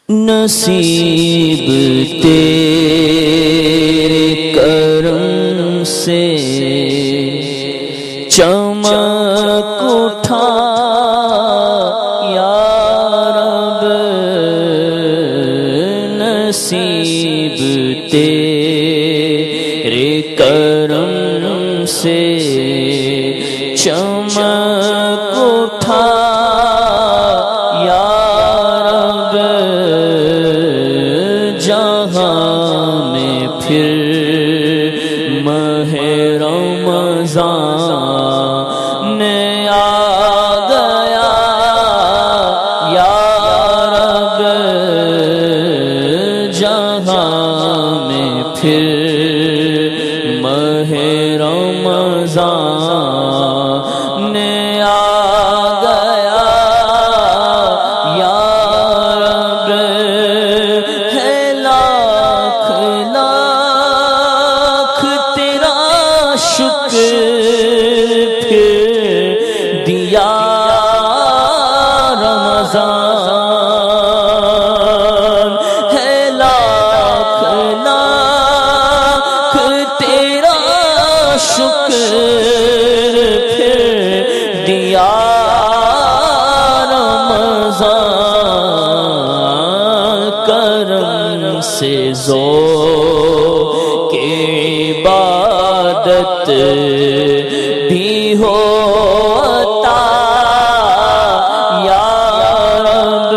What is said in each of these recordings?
نصیب تیرے کرم سے چمک اٹھا یا رب، نصیب تیرے کرم سے چمک اٹھا یا رب، جہاں میں پھر ماہ رمضان آ گیا یا رب، جہاں میں پھر ماہ رمضان آ گیا یا رب، ہے لاکھ لاکھ تیرا شکر پھر دیا رمضان، ہے لاکھ لاکھ تیرا شکر پھر دیا رمضان، کرم سے ذوق عبادت بھی ہو عطا یا رب،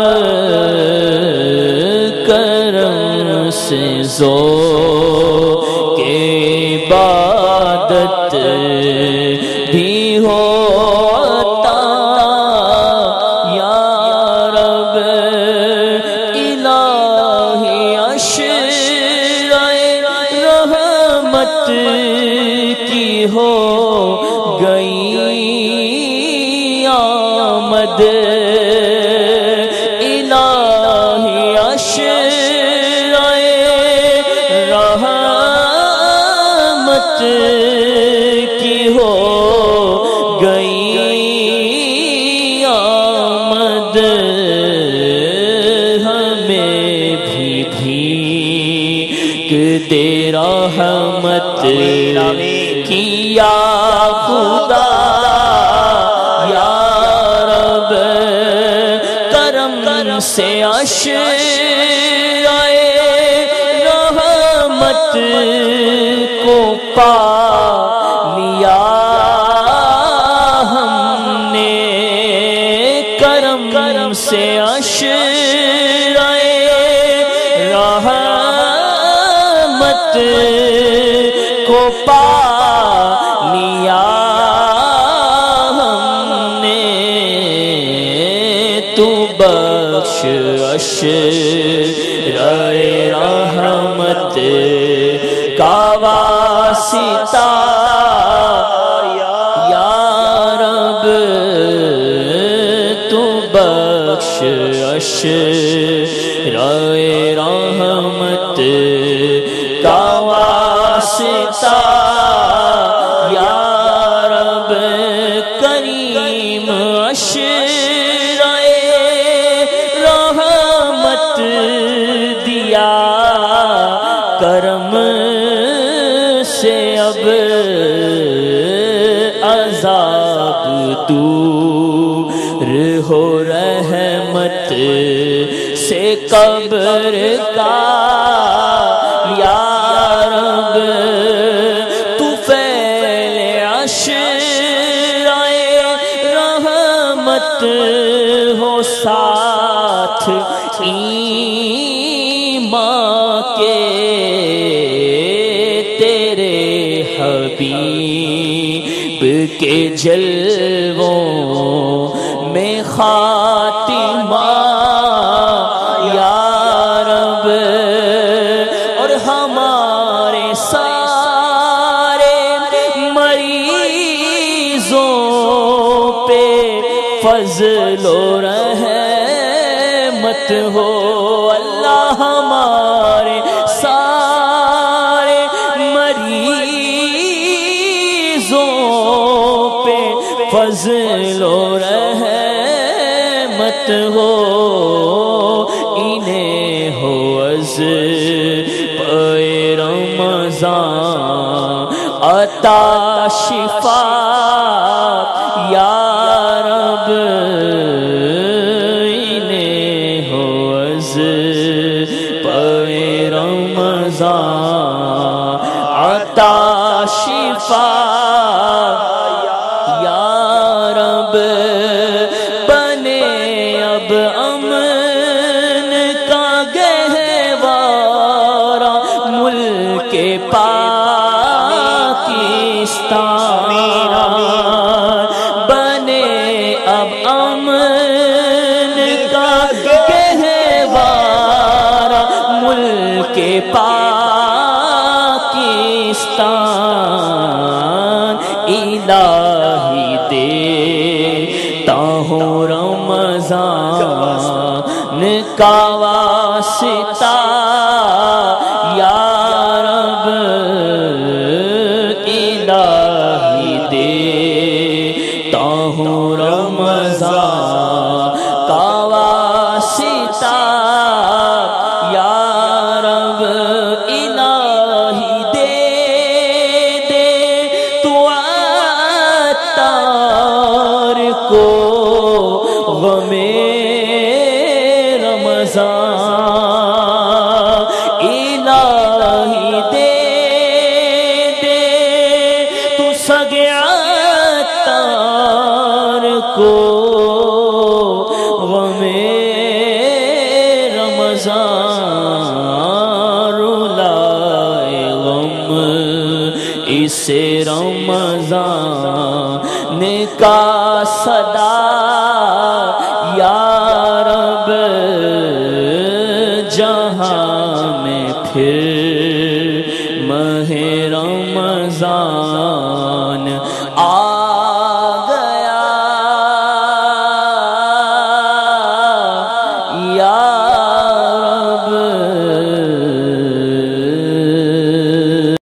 کرم سے ذوق عبادت بھی ہو عطا یا رب، الہی عشرۂ رحمت کی ہو گئی آمد، الہی عشرۂ رحمت کی ہو گئی آمد، ہمیں بھی بھیک دے رحمت کی یا خدا یا رب، کرم سے عشرۂ رحمت کو پا لیا ہم نے، کرم سے عشرۂ رحمت کو پا لیا ہم نے، تو بخش عشرۂ رحمت کا واسطہ یا رب، تو بخش عشرۂ رحمت کا واسطہ یا رب، کریم عشرۂ رحمت دیا، کرم سے اب عذاب دور ہو، رحمت سے قبر کا یا رب، تو فعل عشرۂ رحمت ہو ساتھ ایمان کے، تیرے حبیب کے جلووں میں خاتمہ یا رب، اور ہمارے سارے مریضوں پہ فضل و رحمت ہو اللہ، ہمارے سارے مریضوں پہ فضل و رحمت ہو، انہیں عطا شفا یا رب انہیں ہو از پے رمضان عطا شفا یا رب بنے اب امن کا گہوارہ ملک پاکستان بنے اب امن کا گہوارہ ملک پاکستان الہی دیتا ہوں رمضان کا واسطہ یا رب الہی دیتا ہوں رمضان کا واسطہ یا رب الہی دے تو عطار کو غم رمضان الہی دے تو سگے عطار کو غم رمضان رلائے غم اسے رمضان کا صدا یا رب جہاں میں پھر ماہ رمضان